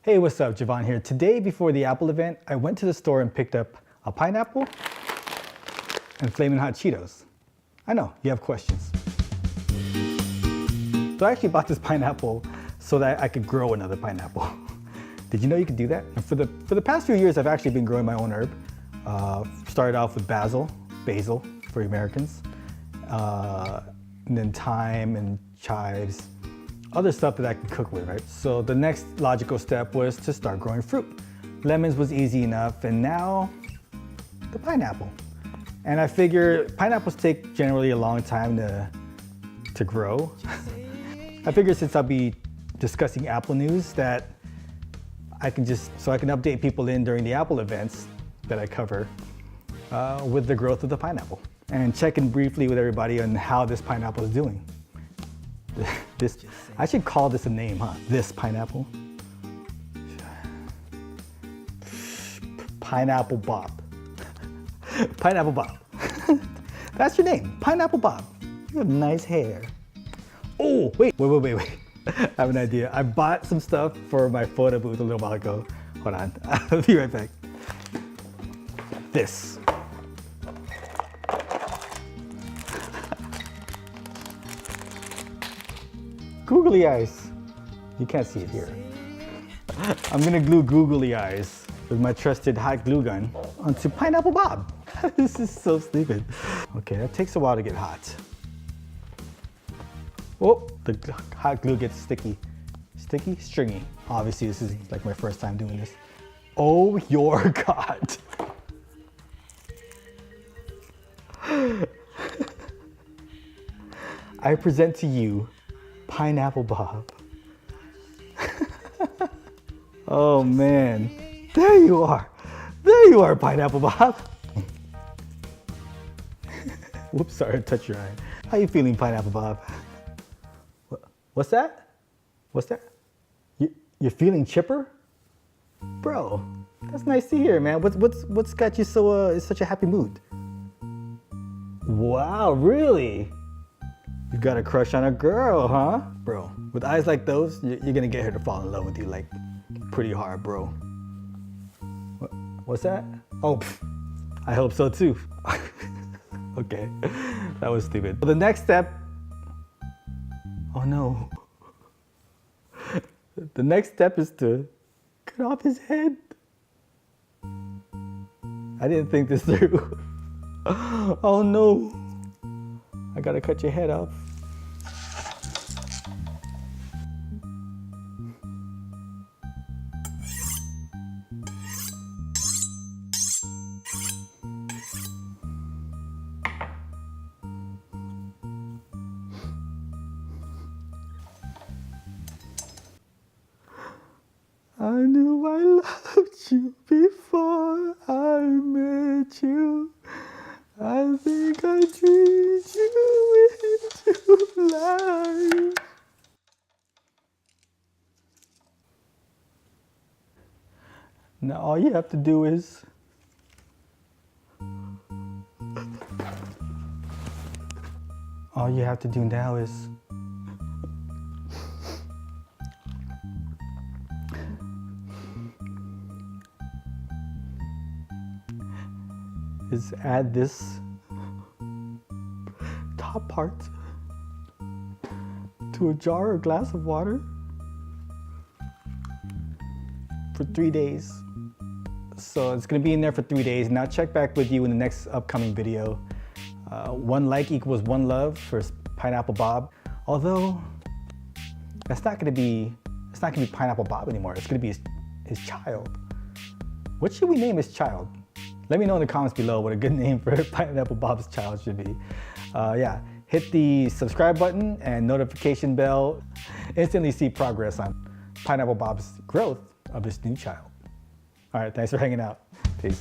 Hey, what's up? Javon here. Today, before the Apple event, I went to the store and picked up a pineapple and Flamin' Hot Cheetos. I know, you have questions. So I actually bought this pineapple so that I could grow another pineapple. Did you know you could do that? And for the past few years, I've actually been growing my own herb. Started off with basil for Americans, and then thyme and chives, other stuff that I can cook with, right? So the next logical step was to start growing fruit. Lemons was easy enough, and now the pineapple. And I figure pineapples take generally a long time to grow. I figure since I'll be discussing Apple news that I can update people in during the Apple events that I cover with the growth of the pineapple. And check in briefly with everybody on how this pineapple is doing. I should call this a name, huh? This pineapple. Pineapple Bob. Pineapple Bob. That's your name, Pineapple Bob. You have nice hair. Oh, wait. I have an idea. I bought some stuff for my photo booth a little while ago. Hold on, I'll be right back. This. Googly eyes. You can't see it here. I'm gonna glue googly eyes with my trusted hot glue gun onto Pineapple Bob. This is so stupid. Okay, that takes a while to get hot. Oh, the hot glue gets sticky. Sticky? Stringy. Obviously, this is like my first time doing this. Oh your God. I present to you Pineapple Bob. Oh man, there you are. There you are, Pineapple Bob. Whoops, sorry, I touched your eye. How you feeling, Pineapple Bob? What's that? What's that? You're feeling chipper? Bro, that's nice to hear, man. What's got you so in such a happy mood? Wow, really? You got a crush on a girl, huh? Bro, with eyes like those, you're gonna get her to fall in love with you like pretty hard, bro. What's that? Oh, I hope so too. Okay, that was stupid. The next step, oh no. The next step is to cut off his head. I didn't think this through. Oh no. I gotta cut your head off. I knew I loved you before I met you. I think I dreamed you into life. Now all you have to do is now is add this top part to a jar or glass of water for 3 days. So it's gonna be in there for 3 days, and I'll check back with you in the next upcoming video. 1 like equals 1 love for Pineapple Bob. Although it's not gonna be Pineapple Bob anymore. It's gonna be his child. What should we name his child? Let me know in the comments below what a good name for Pineapple Bob's child should be. Yeah, hit the subscribe button and notification bell. Instantly see progress on Pineapple Bob's growth of this new child. All right, thanks for hanging out. Peace.